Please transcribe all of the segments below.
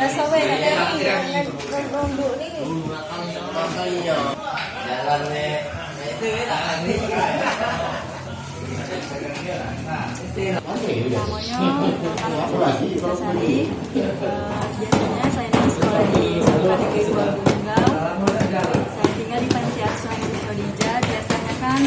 Biasa weh ada nunduk nih. Jalannya namanya Sari. Biasanya saya dari sekolah di Sekolah Negeri 2 Tunggal. Saya tinggal di Panti Asuhan Siti Khadijah. Biasanya kan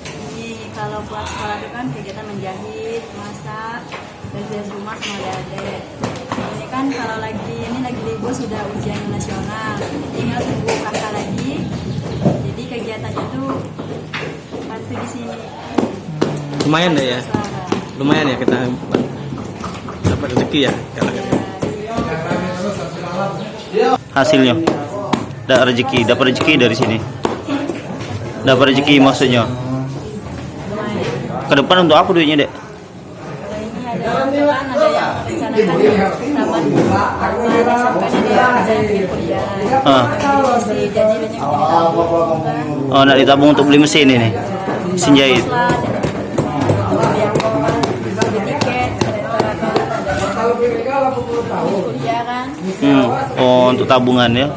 ini kalau pulang sekolah itu kan kegiatan menjahit, masak, beres rumah sama adik-adik. Ini kan kalau lagi libur sudah ujian nasional, tinggal tunggu kakak lagi. Jadi kegiatannya tuh bantu di sini. Lumayan deh ya. Lumayan ya kita dapat rezeki ya kalau gitu. Hasilnya dapat rezeki dari sini. Dapat rezeki maksudnya. Ke depan untuk apa duitnya, Dek? Kalau ini ada yang rencanakan taman ada sampai ada yang pengen kuliah. Jadi banyak yang Oh, nak ditabung untuk beli mesin ini. Mesin jahit. Kuliah kan. Oh, untuk tabungan ya.